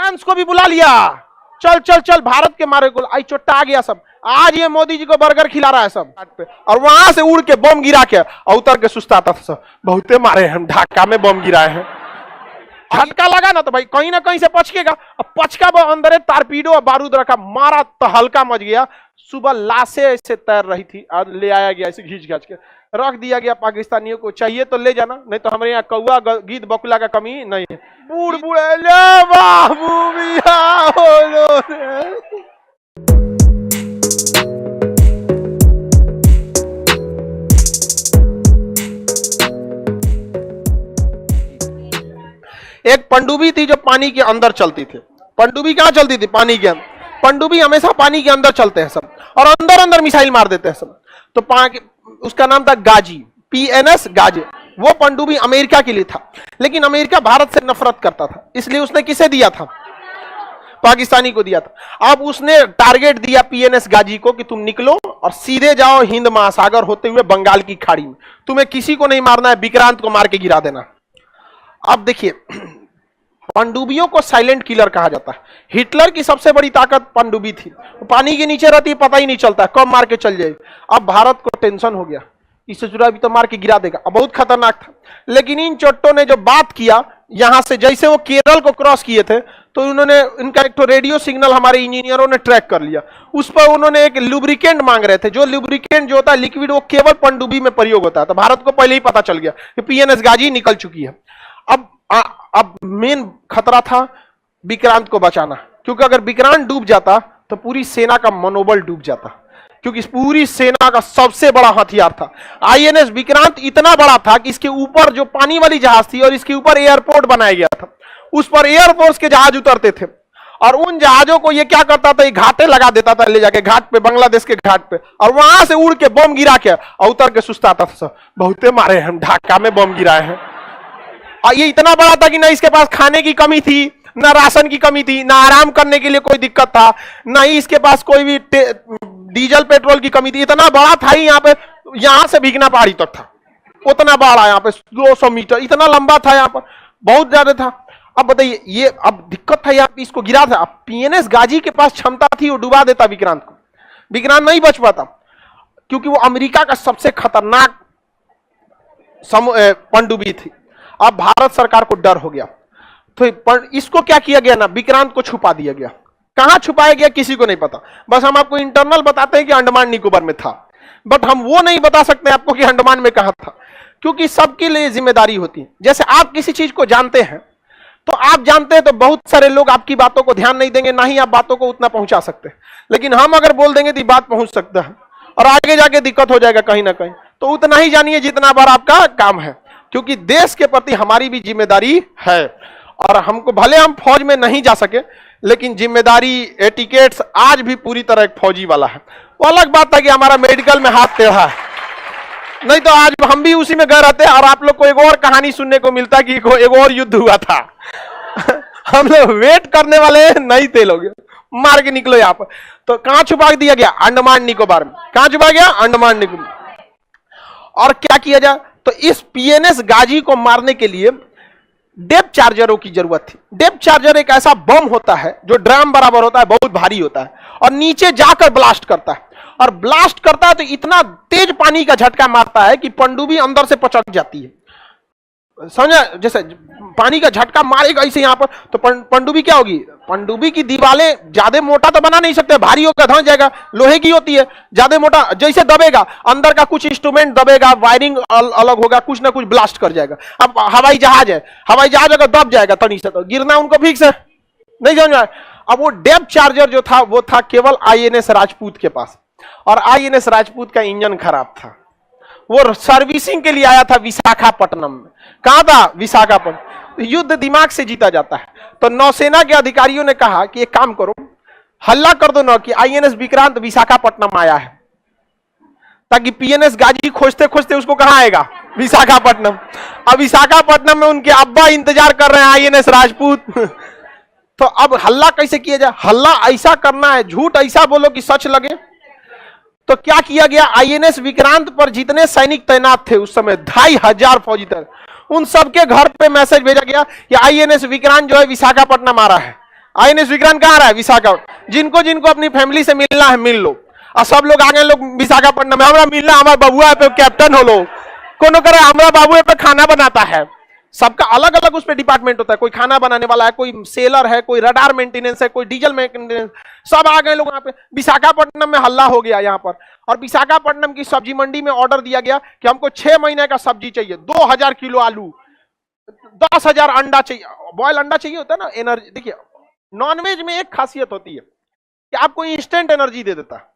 France को भी बुला लिया, चल चल चल भारत के मारे को आई चोट्टा आ गया सब। आज ये मोदी जी को बर्गर खिला रहा है सब पे, और वहां से उड़ के बम गिरा के और उतर के सुस्ताता था सब, बहुते मारे हम ढाका में बम गिराए हैं। झटका लगा ना तो भाई कहीं ना कहीं से पचकेगा, अब पचका वो अंदर तारपीडो और बारूद रखा, मारा तो हल्का मच गया। सुबह लाशें ऐसे तैर रही थी, आज ले आया गया ऐसे घींच घाच के रख दिया गया। पाकिस्तानियों को चाहिए तो ले जाना, नहीं तो हमारे यहाँ कौआ गीद बकुला का कमी नहीं है। बूढ़ बूढ़े ले बाबू मिया हो लो रे। एक पनडुब्बी थी जो पानी के अंदर चलती थी। पनडुब्बी कहां चलती थी? पानी के अंदर। पनडुब्बी हमेशा पानी के अंदर चलते हैं सब, और अंदर अंदर मिसाइल मार देते हैं सब। तो उसका नाम था गाजी, PNS गाजी। वो पनडुब्बी अमेरिका के लिए था, लेकिन अमेरिका भारत से नफरत करता था, इसलिए उसने किसे दिया था? पाकिस्तानी को दिया था। अब उसने टारगेट दिया PNS गाजी को कि तुम निकलो और सीधे जाओ हिंद महासागर होते हुए बंगाल की खाड़ी में, तुम्हें किसी को नहीं मारना है, विक्रांत को मार के गिरा देना। अब देखिए, पनडुब्बियों को साइलेंट किलर कहा जाता है। हिटलर की सबसे बड़ी ताकत पनडुब्बी थी, पानी के नीचे रहती है, पता ही नहीं चलता कब मार के चल जाए। अब भारत को टेंशन हो गया, इससे जुड़ा भी तो मार के गिरा देगा, अब बहुत खतरनाक था। लेकिन इन चोट्टों ने जो बात किया, यहां से जैसे वो केरल को क्रॉस किए थे, तो उन्होंने इनका एक तो रेडियो सिग्नल हमारे इंजीनियरों ने ट्रैक कर लिया। उस पर उन्होंने एक लुब्रिकेंट मांग रहे थे, जो लुब्रिकेंट जो होता है लिक्विड, वो केवल पनडुब्बी में प्रयोग होता है। तो भारत को पहले ही पता चल गया कि PNS गाजी निकल चुकी है। अब मेन खतरा था विक्रांत को बचाना, क्योंकि अगर विक्रांत डूब जाता तो पूरी सेना का मनोबल डूब जाता, क्योंकि इस पूरी सेना का सबसे बड़ा हथियार था INS विक्रांत। इतना बड़ा था कि इसके ऊपर जो पानी वाली जहाज थी और इसके ऊपर एयरपोर्ट बनाया गया था, उस पर एयरफोर्स के जहाज उतरते थे, और उन जहाजों को ये क्या करता था, घाटे लगा देता था ले जाके घाट पे, बांग्लादेश के घाट पे, और वहां से उड़ के बम गिरा के और उतर के सुस्ताता था सब, बहुते मारे हम ढाका में बम गिराए हैं। ये इतना बड़ा था कि ना इसके पास खाने की कमी थी, ना राशन की कमी थी, ना आराम करने के लिए कोई दिक्कत था, ना ही इसके पास कोई भी डीजल पेट्रोल की कमी थी। इतना बड़ा था ही, यहाँ पे यहां से भीगना पहाड़ी तक था, उतना बड़ा, यहाँ पे 200 मीटर इतना लंबा था, यहाँ पर बहुत ज्यादा था। अब बताइए, ये अब दिक्कत था, यहाँ पे इसको गिरा था। अब PNS गाजी के पास क्षमता थी, वो डुबा देता विक्रांत को, विक्रांत नहीं बच पाता, क्योंकि वो अमेरिका का सबसे खतरनाक पनडुब्बी थी। अब भारत सरकार को डर हो गया, तो इसको क्या किया गया ना, विक्रांत को छुपा दिया गया। कहां छुपाया गया किसी को नहीं पता, बस हम आपको इंटरनल बताते हैं कि अंडमान निकोबार में था, बट हम वो नहीं बता सकते आपको कि अंडमान में कहां था, क्योंकि सबके लिए जिम्मेदारी होती है। जैसे आप किसी चीज को जानते हैं, तो आप जानते हैं तो बहुत सारे लोग आपकी बातों को ध्यान नहीं देंगे, ना ही आप बातों को उतना पहुंचा सकते हैं। लेकिन हम अगर बोल देंगे तो बात पहुंच सकता है, और आगे जाके दिक्कत हो जाएगा कहीं ना कहीं। तो उतना ही जानिए जितना बार आपका काम है, क्योंकि देश के प्रति हमारी भी जिम्मेदारी है। और हमको भले हम फौज में नहीं जा सके, लेकिन जिम्मेदारी, एटिकेट्स आज भी पूरी तरह एक फौजी वाला है। वो अलग बात था कि हमारा मेडिकल में हाथ टेढ़ा है, नहीं तो आज हम भी उसी में गए रहते, और आप लोग को एक और कहानी सुनने को मिलता कि एक और युद्ध हुआ था। हम लोग वेट करने वाले नहीं थे, लोग मार के निकलो यहाँ पर। तो कहां छुपा दिया गया? अंडमान निकोबार में। कहां छुपा गया? अंडमान निकोबार। और क्या किया जाए, तो इस PNS गाजी को मारने के लिए डेप्थ चार्जरों की जरूरत थी। डेप्थ चार्जर एक ऐसा बम होता है जो ड्रम बराबर होता है, बहुत भारी होता है, और नीचे जाकर ब्लास्ट करता है, और ब्लास्ट करता है तो इतना तेज पानी का झटका मारता है कि पनडुब्बी अंदर से पचक जाती है। समझा? जैसे पानी का झटका मारेगा इसे यहाँ पर, तो पनडुब्बी क्या होगी, पनडुब्बी की दीवारें ज्यादा मोटा तो बना नहीं सकते, भारी होकर धंस जाएगा, लोहे की होती है, ज्यादा मोटा जैसे दबेगा, अंदर का कुछ इंस्ट्रूमेंट दबेगा, वायरिंग अलग होगा, कुछ ना कुछ ब्लास्ट कर जाएगा। अब हवाई जहाज है, हवाई जहाज अगर दब जाएगा तनी से, तो गिरना उनको फिक्स है, नहीं समझ में। अब वो डेप्थ चार्जर जो था, वो था केवल INS राजपूत के पास, और INS राजपूत का इंजन खराब था। वो सर्विसिंग के लिए आया था विशाखापट्टनम में। कहां था? विशाखापट्टनम। युद्ध दिमाग से जीता जाता है। तो नौसेना के अधिकारियों ने कहा कि एक काम करो, हल्ला कर दो ना कि INS विक्रांत विशाखापट्टनम आया है, ताकि PNS गाजी खोजते खोजते उसको कहां आएगा? विशाखापट्टनम। अब विशाखापट्टनम में उनके अब्बा इंतजार कर रहे हैं, INS राजपूत। तो अब हल्ला कैसे किया जाए? हल्ला ऐसा करना है, झूठ ऐसा बोलो कि सच लगे। तो क्या किया गया, INS विक्रांत पर जितने सैनिक तैनात थे उस समय 2500 फौजी थे, उन सबके घर पे मैसेज भेजा गया कि INS विक्रांत जो है विशाखापट्टनम आ रहा है। आईएनएस विक्रांत कहाँ रहा है? विशाखापट्टनम। जिनको जिनको अपनी फैमिली से मिलना है मिल लो, और सब लोग आगे लोग विशाखापट्टनम में हमारा मिलना, हमारा बबुआ पे कैप्टन हो लो, कोनो करे हमारा बाबू पे खाना बनाता है। सबका अलग अलग उस पर डिपार्टमेंट होता है, कोई खाना बनाने वाला है, कोई सेलर है, कोई रडार मेंटेनेंस है, कोई डीजल मेंटेनेंस, सब आ गए लोग यहाँ पे। विशाखापट्टनम में हल्ला हो गया यहाँ पर, और विशाखापट्टनम की सब्जी मंडी में ऑर्डर दिया गया कि हमको 6 महीने का सब्जी चाहिए, 2000 किलो आलू, 10,000 अंडा चाहिए, बॉयल अंडा चाहिए होता है ना, एनर्जी। देखिए नॉनवेज में एक खासियत होती है कि आपको इंस्टेंट एनर्जी दे देता है।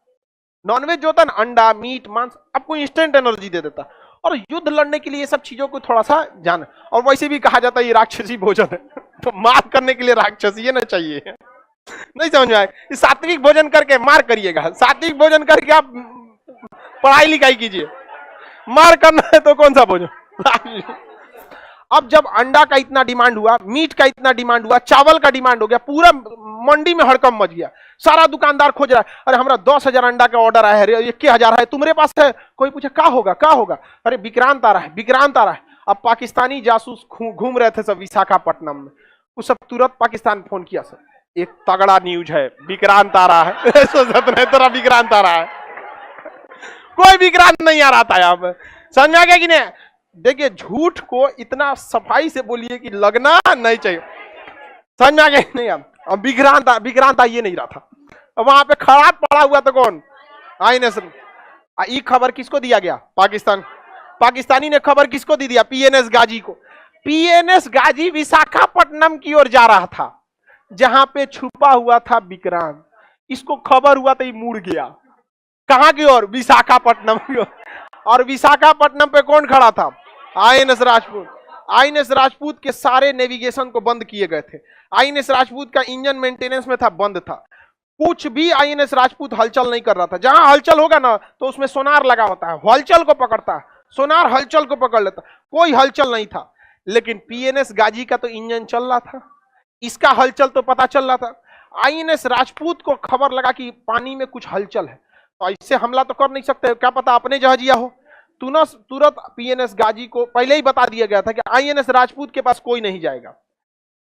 नॉनवेज जो होता है ना, अंडा मीट मांस, आपको इंस्टेंट एनर्जी दे देता है। और युद्ध लड़ने के लिए ये सब चीजों को थोड़ा सा जान, और वैसे भी कहा जाता है ये राक्षसी भोजन है, तो मार करने के लिए राक्षसी ये ना चाहिए। नहीं समझ में आए? सात्विक भोजन करके मार करिएगा, सात्विक भोजन करके आप पढ़ाई लिखाई कीजिए। मार करना है तो कौन सा भोजन? अब जब अंडा का इतना डिमांड हुआ, मीट का इतना डिमांड हुआ, चावल का डिमांड हो गया, पूरा मंडी में हड़कम मच गया। सारा दुकानदार खोज रहा है, अरे हमारा 10,000 अंडा का ऑर्डर आया है, 21,000 है, तुम्हारे पास है? कोई पूछे क्या होगा क्या होगा, अरे विक्रांत आ रहा है, विक्रांत आ रहा है। अब पाकिस्तानी जासूस घूम रहे थे सब विशाखापट्टनम में, उस सब तुरंत पाकिस्तान फोन किया, सर एक तगड़ा न्यूज है, विक्रांत आ रहा है। तेरा विक्रांत आ रहा है, कोई विक्रांत नहीं आ रहा था यहाँ पे। समझ में आ गया कि नहीं? देखिए झूठ को इतना सफाई से बोलिए कि लगना नहीं चाहिए। समझ में आ गया नहीं? अब विक्रांत ये नहीं रहा था, वहां पे खराब पड़ा हुआ तो कौन? आईएनएस। ये खबर किसको दिया गया? पाकिस्तानी ने खबर किसको दी दिया? पीएनएस गाजी को। पीएनएस गाजी विशाखापट्टनम की ओर जा रहा था, जहां पे छुपा हुआ था विक्रांत। इसको खबर हुआ तो ये मुड़ गया, कहां की ओर? विशाखापट्टनम की ओर। और विशाखापट्टनम पे कौन खड़ा था? आईएनएस राजपूत। आईएनएस राजपूत के सारे नेविगेशन को बंद किए गए थे। आईएनएस राजपूत का इंजन मेंटेनेंस में था, बंद था। कुछ भी आईएनएस राजपूत हलचल नहीं कर रहा था। जहां हलचल होगा ना तो उसमें सोनार लगा होता है, हलचल को पकड़ता है, सोनार हलचल को पकड़ लेता। कोई हलचल नहीं था। लेकिन पीएनएस गाजी का तो इंजन चल रहा था, इसका हलचल तो पता चल रहा था। आईएनएस राजपूत को खबर लगा कि पानी में कुछ हलचल है, तो इससे हमला तो कर नहीं सकते, क्या पता अपने जहाजिया हो। तुरंत पीएनएस गाजी को पहले ही बता दिया गया था कि आईएनएस राजपूत के पास कोई नहीं जाएगा,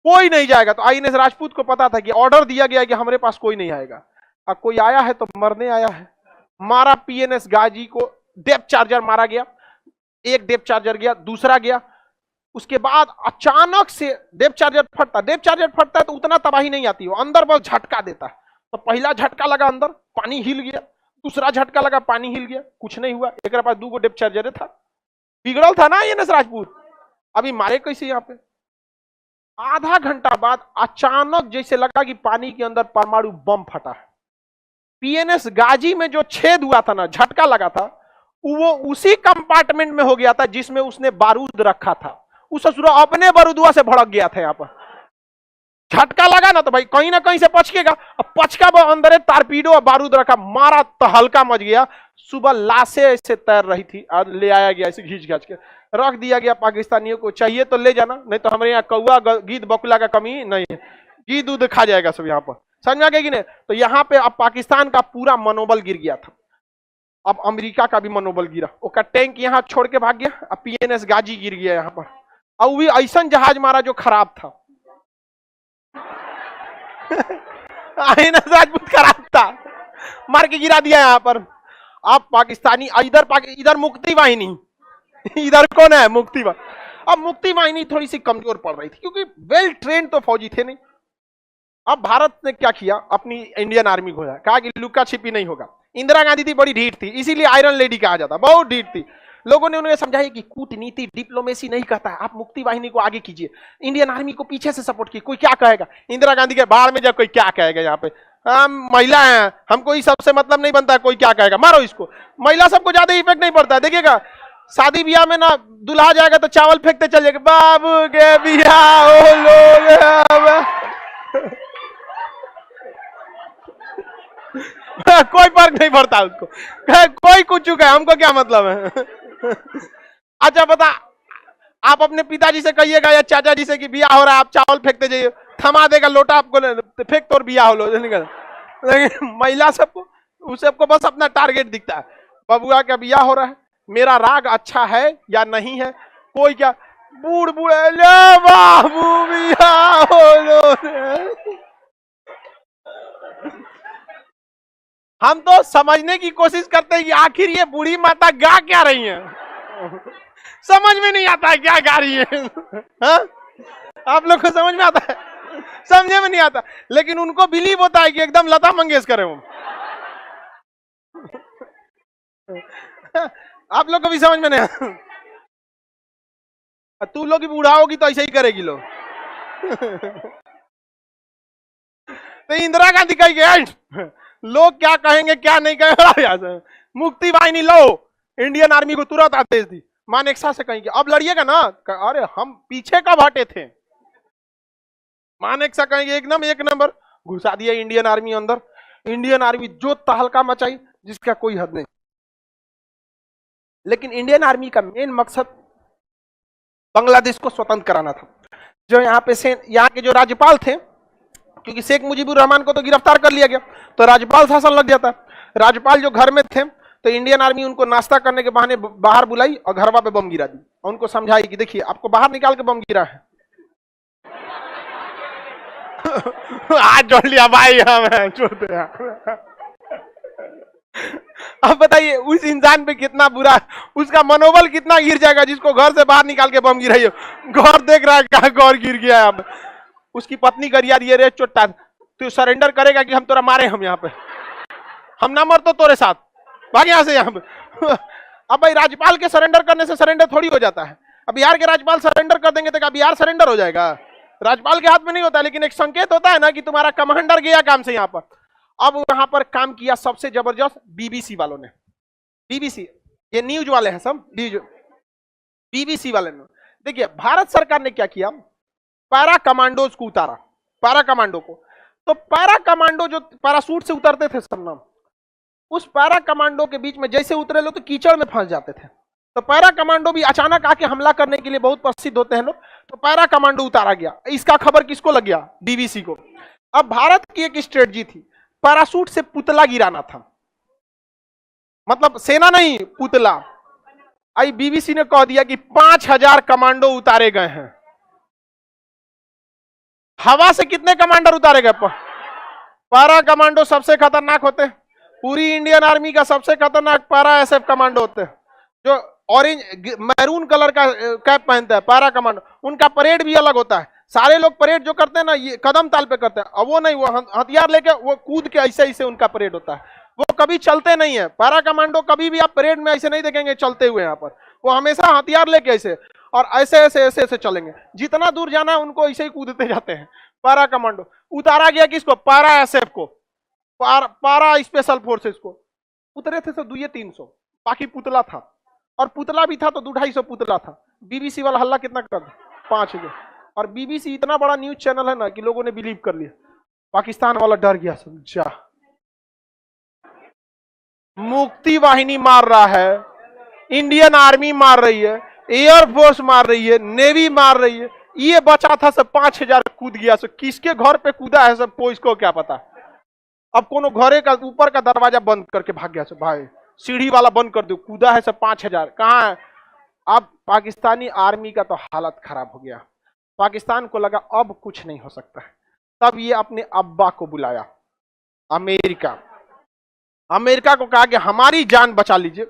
कोई नहीं जाएगा। तो आईएनएस राजपूत को पता था कि ऑर्डर दिया गया कि हमारे पास कोई नहीं आएगा। अब कोई आया है तो मरने आया है। मारा पीएनएस गाजी को, डेप्थ चार्जर मारा गया, एक डेप्थ चार्जर गया, दूसरा गया। उसके बाद अचानक से डेप्थ चार्जर फटता है तो उतना तबाही नहीं आती, वो अंदर बस झटका देता है। तो पहला झटका लगा अंदर, पानी हिल गया, दूसरा झटका लगा, पानी हिल गया, कुछ नहीं हुआ। एक पास 2 डेप्थ चार्जर था, बिगड़ल था ना आईएनएस राजपूत। अभी मारे कैसे यहाँ पे? आधा घंटा बाद अचानक जैसे लगा कि पानी के अंदर परमाणु बम फटा है। पीएनएस गाजी में जो छेद हुआ था ना, झटका लगा था, वो उसी कंपार्टमेंट में हो गया था जिसमें उसने बारूद रखा था। उस ससुरा अपने बारूदुआ से भड़क गया था। यहाँ पर झटका लगा ना तो भाई कहीं ना कहीं से पचकेगा। अब पचका वो अंदर टारपीडो और बारूद रखा, मारा तो हल्का मच गया। सुबह लाशें ऐसे तैर रही थी, ले आया गया ऐसे घींच घाच के रख दिया गया। पाकिस्तानियों को चाहिए तो ले जाना, नहीं तो हमारे यहाँ कौआ गीद बकुला का कमी नहीं है, गीद दूध खा जाएगा सब यहाँ पर। समझ में आ गया कि नहीं? तो यहाँ पे अब पाकिस्तान का पूरा मनोबल गिर गया था। अब अमेरिका का भी मनोबल गिरा, उसका टैंक यहाँ छोड़ के भाग गया। अब पीएनएस गाजी गिर गया यहाँ पर, और भी ऐसा जहाज मारा जो खराब था। आईएनएस राजपूत खराब था, मार के गिरा दिया यहाँ पर। अब पाकिस्तानी इधर मुक्ति वाहिनी, इधर कौन है? मुक्ति वाहिनी। अब मुक्ति वाहिनी थोड़ी सी कमजोर पड़ रही थी क्योंकि वेल ट्रेन तो फौजी थे नहीं। अब भारत ने क्या किया? अपनी इंडियन आर्मी को कहा कि लुका छिपी नहीं होगा। इंदिरा गांधी थी, बड़ी ढीठ थी, इसीलिए आयरन लेडी कहा जाता, बहुत ढीठ थी। लोगों ने उन्हें समझाया कि कूटनीति डिप्लोमेसी नहीं कहता है, आप मुक्ति वाहिनी को आगे कीजिए, इंडियन आर्मी को पीछे से सपोर्ट कीजिए, कोई क्या कहेगा। इंदिरा गांधी के बाढ़ में जब कोई क्या कहेगा, यहाँ पे हम महिला हैं, हमको इस सबसे मतलब नहीं बनता है, कोई क्या कहेगा, मारो इसको। महिला सबको ज्यादा इफेक्ट नहीं पड़ता है। देखिएगा शादी ब्याह में ना दुल्हा जाएगा तो चावल फेंकते चलेगा, बाबू के बियाह हो लोग कोई फर्क नहीं पड़ता उसको, कोई कुछ चुका है, हमको क्या मतलब है। अच्छा बता, आप अपने पिताजी से कहिएगा या चाचा जी से कि बियाह हो रहा है, आप चावल फेंकते जाइए, थमा देगा लोटा आपको, फेंक तो बियाह हो लो निकल। लेकिन महिला सबको, उसे सबको बस अपना टारगेट दिखता है, बबुआ का बियाह हो रहा है, मेरा राग अच्छा है या नहीं है, कोई क्या बूढ़ बूढ़े ले बाबू बियाह हो लो। हम तो समझने की कोशिश करते हैं कि आखिर ये बूढ़ी माता गा क्या रही है। समझ में नहीं आता है क्या गा रही है। हा? आप लोग को समझ में आता है? समझे में नहीं आता, लेकिन उनको बिलीव होता है कि एकदम लता मंगेशकर है वो। आप लोग को भी समझ में नहीं आता? तू लोग भी बूढ़ा होगी तो ऐसे ही करेगी लोग। तो इंदिरा गांधी कही गए लोग क्या कहेंगे क्या नहीं कहेंगे, मुक्ति वाहिनी लो, इंडियन आर्मी को तुरंत आदेश दी। मानेकशा से कहेंगे अब लड़िएगा ना, अरे हम पीछे कब हटे थे। मानेकशा कहेंगे एकदम एक नंबर, घुसा दिया इंडियन आर्मी अंदर। इंडियन आर्मी जो तहलका मचाई जिसका कोई हद नहीं। लेकिन इंडियन आर्मी का मेन मकसद बांग्लादेश को स्वतंत्र कराना था। जो यहाँ पे यहाँ के जो राज्यपाल थे, क्योंकि शेख मुजीबुर रहमान को तो गिरफ्तार कर लिया गया, तो राज्यपाल शासन लग जाता। राज्यपाल जो घर में थे, तो इंडियन आर्मी उनको नाश्ता करने के बहाने बाहर बुलाई और घरवा पे बम गिरा दी और उनको समझाई कि देखिए आपको बाहर निकाल के बम गिरा है। आज जोड़ लिया भाई हमें छोटे। अब बताइए उस इंसान पे कितना बुरा, उसका मनोबल कितना गिर जाएगा जिसको घर से बाहर निकाल के बम गिराई हो। घर देख रहा है कहा घर गिर गया। अब उसकी पत्नी कर यार ये रे चोटा, तू सरेंडर करेगा कि हम तोरा मारे, हम यहाँ पे हम ना मर तो तोरे साथ भाग यहाँ से यहाँ पे। अब भाई राज्यपाल के सरेंडर करने से सरेंडर थोड़ी हो जाता है। अब बिहार के राज्यपाल सरेंडर कर देंगे तो क्या बिहार सरेंडर हो जाएगा? राज्यपाल के हाथ में नहीं होता, लेकिन एक संकेत होता है ना कि तुम्हारा कमांडर गया काम से यहाँ पर। अब वहां पर काम किया सबसे जबरदस्त बीबीसी वालों ने। बीबीसी ये न्यूज वाले हैं सब, बीबीसी वाले ने। देखिए भारत सरकार ने क्या किया, पैरा कमांडोज को उतारा, पैरा कमांडो को। तो पैरा कमांडो जो पैरासूट से उतरते थे सब नाम, उस पैरा कमांडो के बीच में जैसे उतरे लोग तो कीचड़ में फंस जाते थे। तो पैरा कमांडो भी अचानक आके हमला करने के लिए बहुत प्रसिद्ध होते हैं लोग, तो पैरा कमांडो उतारा गया। इसका खबर किसको लग गया? बीबीसी को। अब भारत की एक स्ट्रेटजी थी, पैरासूट से पुतला गिराना था, मतलब सेना नहीं पुतला। आई बीबीसी ने कह दिया कि 5000 कमांडो उतारे गए हैं। हवा से कितने कमांडर उतारे गए? पैरा कमांडो सबसे खतरनाक होते हैं। पूरी इंडियन आर्मी का सबसे खतरनाक पैरा एसएफ कमांडो होते हैं, जो ऑरेंज मैरून कलर का कैप पहनते हैं, पैरा कमांडो। उनका परेड भी अलग होता है। सारे लोग परेड जो करते हैं ना ये कदम ताल पे करते हैं, अब वो नहीं, वो हथियार लेके वो कूद के ऐसे ऐसे उनका परेड होता है। वो कभी चलते नहीं है। पैरा कमांडो कभी भी आप परेड में ऐसे नहीं देखेंगे चलते हुए यहाँ पर, वो हमेशा हथियार लेके ऐसे और ऐसे ऐसे ऐसे ऐसे चलेंगे। जितना दूर जाना है उनको ऐसे ही कूदते जाते हैं। पैरा कमांडो उतारा गया किसको? पैरा एसएफ को, पैरा स्पेशल फोर्सेस को। उतरे थे तो 200-300, बाकी पुतला था, और पुतला भी था तो 250 पुतला था। बीबीसी वाला हल्ला कितना कर दिया? 5000। और बीबीसी इतना बड़ा न्यूज चैनल है ना कि लोगों ने बिलीव कर लिया। पाकिस्तान वाला डर गया, समझा। मुक्ति वाहिनी मार रहा है, इंडियन आर्मी मार रही है, एयरफोर्स मार रही है, नेवी मार रही है, ये बचा था सब 5000 कूद गया। सब किसके घर पे कूदा है सब को इसको क्या पता। अब कोनो घरे का ऊपर का दरवाजा बंद करके भाग गया सब, भाई सीढ़ी वाला बंद कर दो, कूदा है सब 5000। कहाँ है? अब पाकिस्तानी आर्मी का तो हालत खराब हो गया। पाकिस्तान को लगा अब कुछ नहीं हो सकता है। तब ये अपने अब्बा को बुलाया, अमेरिका। अमेरिका को कहा कि हमारी जान बचा लीजिए,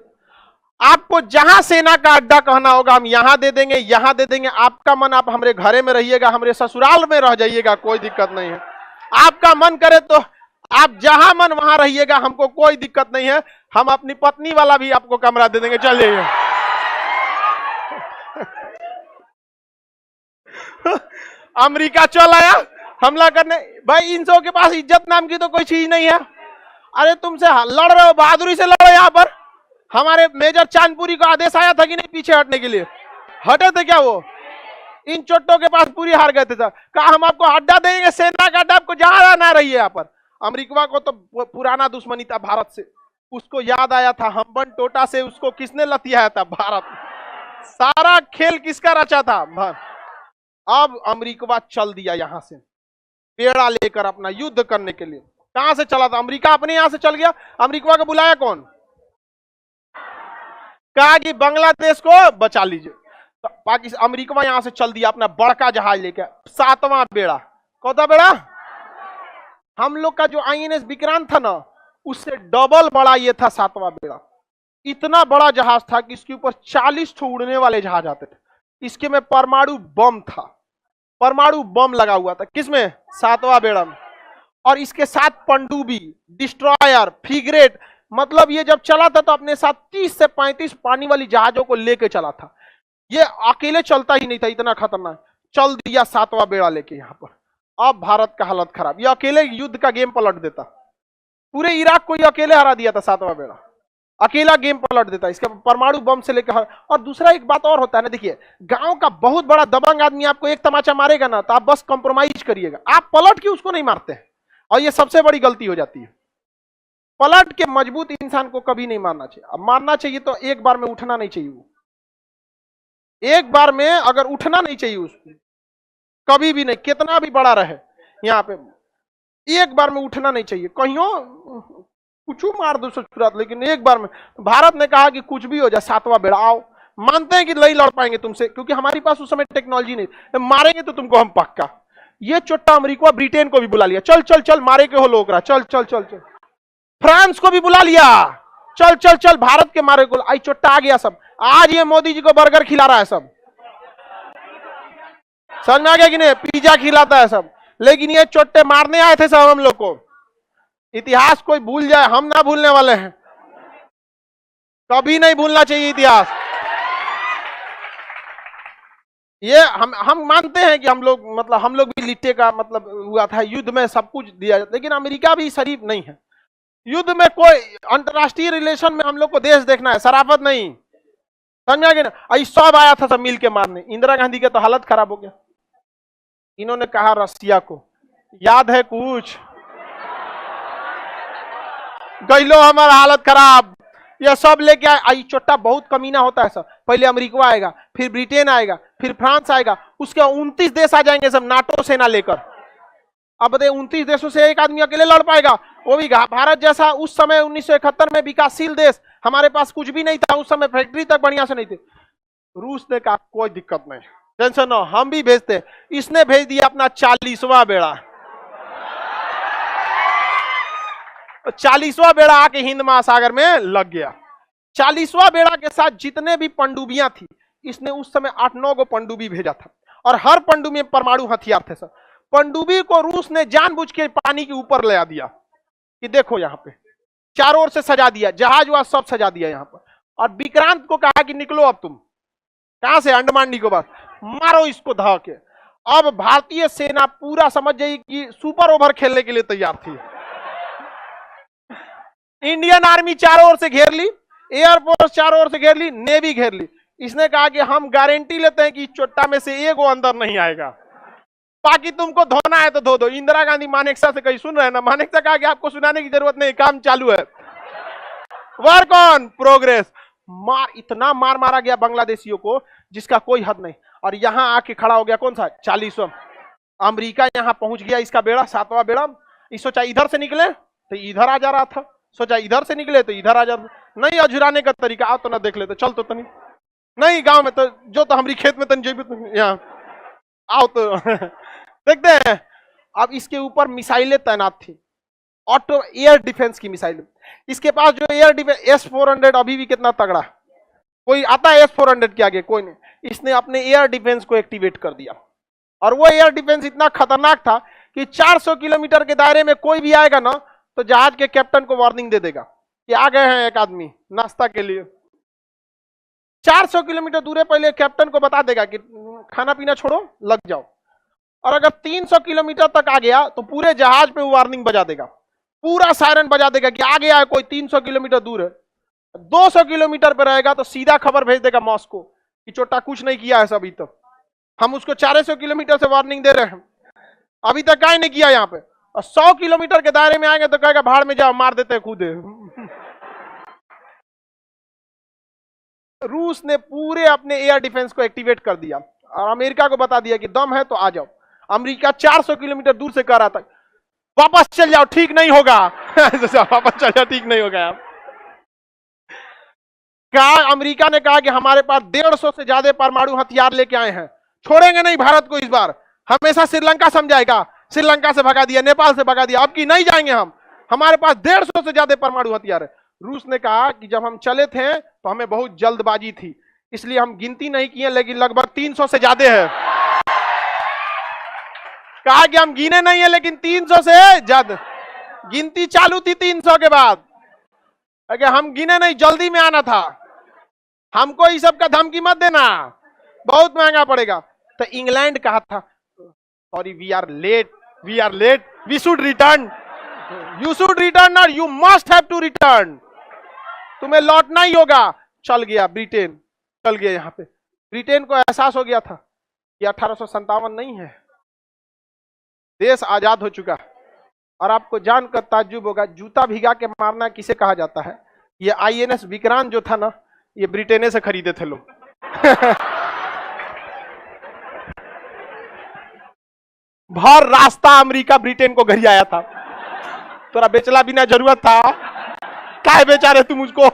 आपको जहां सेना का अड्डा कहना होगा हम यहां दे देंगे, यहां दे देंगे। आपका मन, आप हमारे घरे में रहिएगा, हमारे ससुराल में रह जाइएगा, कोई दिक्कत नहीं है। आपका मन करे तो आप जहां मन वहां रहिएगा, हमको कोई दिक्कत नहीं है। हम अपनी पत्नी वाला भी आपको कमरा दे देंगे, चलिए। अमेरिका चल आया हमला करने। भाई इन सब के पास इज्जत नाम की तो कोई चीज नहीं है। अरे तुमसे लड़ रहे हो, बहादुरी से लड़ो। यहाँ पर हमारे मेजर चांदपुरी को आदेश आया था कि नहीं पीछे हटने के लिए, हटे थे क्या? वो इन चोटों के पास पूरी हार गए थे। कहा हम आपको अड्डा देंगे, सेना का अड्डा, आपको जहां ना रहिए। यहाँ पर अमेरिका को तो पुराना दुश्मनी था भारत से, उसको याद आया था हम्बन टोटा से उसको किसने लतियाया था? भारत। सारा खेल किसका रचा था? अब अमेरिका चल दिया यहां से पेड़ा लेकर अपना युद्ध करने के लिए। कहां से चला था? अमेरिका अपने यहां से चल गया। अमेरिका को बुलाया कौन? कहा कि बांग्लादेश को बचा लीजिए। तो पाकिस्तान अमेरिका यहां से चल दिया अपना बड़का जहाज लेकर, 7वां बेड़ा। कौन सा बेड़ा? हम लोग का जो आईएनएस विक्रांत था ना, उससे डबल बड़ा ये था सातवां बेड़ा। इतना बड़ा जहाज था कि इसके ऊपर 40 ठो उड़ने वाले जहाज आते थे। इसके में परमाणु बम था, परमाणु बम लगा हुआ था। किसमें? सातवां बेड़ा में। और इसके साथ पनडुब्बी, डिस्ट्रॉयर, फ्रिगेट, मतलब ये जब चला था तो अपने साथ 30 से 35 पानी वाली जहाजों को लेके चला था। ये अकेले चलता ही नहीं था, इतना खतरनाक चल दिया सातवां बेड़ा लेके यहां पर। अब भारत का हालत खराब, ये अकेले युद्ध का गेम पलट देता। पूरे इराक को ये अकेले हरा दिया था सातवां बेड़ा, अकेला गेम पलट देता इसका परमाणु बम से लेकर। और दूसरा एक बात और होता है ना, देखिए गांव का बहुत बड़ा दबंग आदमी आपको एक तमाचा मारेगा ना तो आप बस कंप्रोमाइज करिएगा, आप पलट के उसको नहीं मारते हैं। और ये सबसे बड़ी गलती हो जाती है। पलट के मजबूत इंसान को कभी नहीं मारना चाहिए। अब मारना चाहिए तो एक बार में उठना नहीं चाहिए, वो एक बार में अगर उठना नहीं चाहिए उसको, कभी भी नहीं, कितना भी बड़ा रहे यहाँ पे एक बार में उठना नहीं चाहिए। कहियो कुछ मार दो ससुरात, लेकिन एक बार में। भारत ने कहा कि कुछ भी हो जाए सातवां बेड़ा आओ, मानते हैं कि नहीं लड़ पाएंगे तुमसे क्योंकि हमारे पास उस समय टेक्नोलॉजी नहीं, मारेंगे तो तुमको हम पक्का। ये चोट्टा अमेरिका ब्रिटेन को भी बुला लिया, चल चल चल मारे के हो लोग, चल चल चल चल। फ्रांस को भी बुला लिया, चल चल चल भारत के मारे को। आई चोट्टा आ गया सब। आज ये मोदी जी को बर्गर खिला रहा है सब, समझ में आ गया कि नहीं? पिज्जा खिलाता है सब, लेकिन ये चोट्टे मारने आए थे सब हम लोग को। इतिहास कोई भूल जाए, हम ना भूलने वाले हैं, कभी नहीं भूलना चाहिए इतिहास। ये हम मानते हैं कि हम लोग भी लिट्टे का मतलब हुआ था, युद्ध में सब कुछ दिया जाता, लेकिन अमेरिका भी शरीफ नहीं है। युद्ध में कोई अंतरराष्ट्रीय रिलेशन में हम लोग को देश देखना है, शराफत नहीं, समझ में आ गया ना? सब आया था सब मिल के मारने। इंदिरा गांधी का तो हालत खराब हो गया। इन्होंने कहा रसिया को, याद है कुछ? गइलो हमारा हालत खराब, ये सब लेके आई। चोट्टा बहुत कमीना होता है सब। पहले अमेरिका आएगा, फिर ब्रिटेन आएगा, फिर फ्रांस आएगा, उसके 29 देश आ जाएंगे सब नाटो सेना लेकर। अब बताइए 29 देशों से एक आदमी अकेले लड़ पाएगा? वो भी भारत जैसा उस समय 1971 में विकासशील देश, हमारे पास कुछ भी नहीं था उस समय, फैक्ट्री तक बढ़िया से नहीं थे। रूस ने कहा कोई दिक्कत नहीं, टेंशन न, हम भी भेजते। इसने भेज दिया अपना 40वां बेड़ा। 40वां बेड़ा आके हिंद महासागर में लग गया। 40वां बेड़ा के साथ जितने भी पनडुब्बियां थी, इसने उस समय 8-9 गो पनडुब्बी भेजा था, और हर पनडुब्बी में परमाणु हथियार थे सर। पनडुब्बी को रूस ने जानबूझ के पानी के ऊपर ले आ दिया कि देखो यहाँ पे, चारों ओर से सजा दिया, जहाज वहाज सब सजा दिया यहाँ पर। और विक्रांत को कहा कि निकलो अब तुम, कहां से? अंडमान निकोबार, मारो इसको धा के। अब भारतीय सेना पूरा समझ जाइए कि सुपर ओवर खेलने के लिए तैयार थी। इंडियन आर्मी चारों ओर से घेर ली, एयरफोर्स चारों ओर से घेर ली, नेवी घेर ली। इसने कहा कि हम गारंटी लेते हैं कि चोट्टा में से एक वो अंदर नहीं आएगा, बाकी तुमको धोना है तो धो दो। इंदिरा गांधी मानेकशा से कहीं सुन रहे हैं ना? मानेकशा कहा कि आपको सुनाने की जरूरत नहीं, काम चालू है, वर्क ऑन प्रोग्रेस। इतना मार मारा गया बांग्लादेशियों को जिसका कोई हद नहीं। और यहां आके खड़ा हो गया कौन सा? 40वां। अमेरिका यहां पहुंच गया, इसका बेड़ा 7वां बेड़ा। इस सोचा इधर से निकले तो इधर आ जा रहा था, सोचा इधर से निकले तो इधर आ जा, नहीं अझुराने का तरीका। आओ तो ना देख लेते, चल तो तनी नहीं गांव में तो जो तो हमारी खेत में तनी जेबी यहाँ आओ तो देखते हैं। अब इसके ऊपर मिसाइलें तैनात थी, ऑटो एयर डिफेंस की मिसाइल। इसके पास जो एयर डिफेंस S-400 अभी भी कितना तगड़ा, कोई आता है S-400 के आगे? कोई नहीं। इसने अपने एयर डिफेंस को एक्टिवेट कर दिया, और वो एयर डिफेंस इतना खतरनाक था कि 400 किलोमीटर के दायरे में कोई भी आएगा ना तो जहाज के कैप्टन को वार्निंग दे देगा कि आ गए हैं एक आदमी नाश्ता के लिए। 400 किलोमीटर दूर पहले कैप्टन को बता देगा कि खाना पीना छोड़ो लग जाओ। और अगर 300 किलोमीटर तक आ गया तो पूरे जहाज पे वो वार्निंग बजा देगा, पूरा सायरन बजा देगा कि आ गया है कोई 300 किलोमीटर दूर है। 200 किलोमीटर पे रहेगा तो सीधा खबर भेज देगा मॉस्को कि चोट्टा कुछ नहीं किया है अभी तक, हम उसको 400 किलोमीटर से वार्निंग दे रहे हैं, अभी तक क्या नहीं किया यहाँ पे। और 100 किलोमीटर के दायरे में आएंगे तो कहेगा भाड़ में जाओ, मार देते हैं खुद। रूस ने पूरे अपने एयर डिफेंस को एक्टिवेट कर दिया और अमेरिका को बता दिया कि दम है तो आ जाओ। अमेरिका 400 किलोमीटर दूर से कह रहा था वापस चल जाओ, ठीक नहीं होगा। वापस चल जाओ, ठीक नहीं होगा। कहा अमेरिका ने कहा कि हमारे पास 150 से ज्यादा परमाणु हथियार लेके आए हैं, छोड़ेंगे नहीं भारत को। इस बार हमेशा श्रीलंका समझाएगा, श्रीलंका से भगा दिया, नेपाल से भगा दिया, अब की नहीं जाएंगे हमारे पास 150 से ज्यादा परमाणु हथियार है। रूस ने कहा कि जब हम चले थे तो हमें बहुत जल्दबाजी थी, इसलिए हम गिनती नहीं किए, लेकिन लगभग 300 से ज्यादा है। कहा कि हम गिने नहीं है, लेकिन 300 से ज्यादा। गिनती चालू थी 300 के बाद। अगर हम गिने नहीं, जल्दी में आना था। हमको इस सब का धमकी मत देना, बहुत महंगा पड़ेगा। तो इंग्लैंड कहा था, sorry we are late, we should return, you should return और you must have to return, तुम्हें लौटना ही होगा। चल गया ब्रिटेन, चल गया। यहां पे ब्रिटेन को एहसास हो गया था कि 1857 नहीं है, देश आजाद हो चुका। और आपको जानकर ताज्जुब होगा, जूता भिगा के मारना किसे कहा जाता है? ये आईएनएस विक्रांत जो था ना, ये ब्रिटेन से खरीदे थे लोग। भर रास्ता अमेरिका ब्रिटेन को घर आया था। तोरा बेचला बिना जरूरत था, काय बेचा रहे तुम मुझको?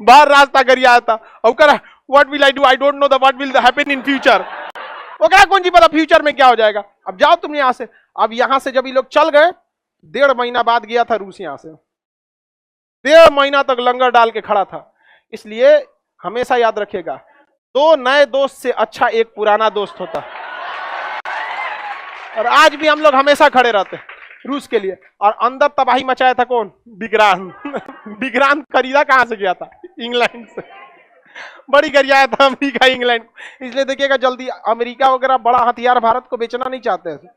बाहर रास्ता घर आया था। What will I do, I don't know the what will happen in future. वो क्या कौन जी पता फ्यूचर में क्या हो जाएगा। अब जाओ तुम यहां से। अब यहां से जब ये लोग चल गए, 1.5 महीना बाद गया था रूस यहां से। 1.5 महीना तक लंगर डाल के खड़ा था। इसलिए हमेशा याद रखिएगा, 2 नए दोस्त से अच्छा एक पुराना दोस्त होता। और आज भी हम लोग हमेशा खड़े रहते हैं रूस के लिए। और अंदर तबाही मचाया था कौन? विक्रांत। विक्रांत खरीदा कहां से गया था? इंग्लैंड से। बड़ी गरियाया था अमेरिका इंग्लैंड। इसलिए देखिएगा, जल्दी अमेरिका वगैरह बड़ा हथियार भारत को बेचना नहीं चाहते हैं।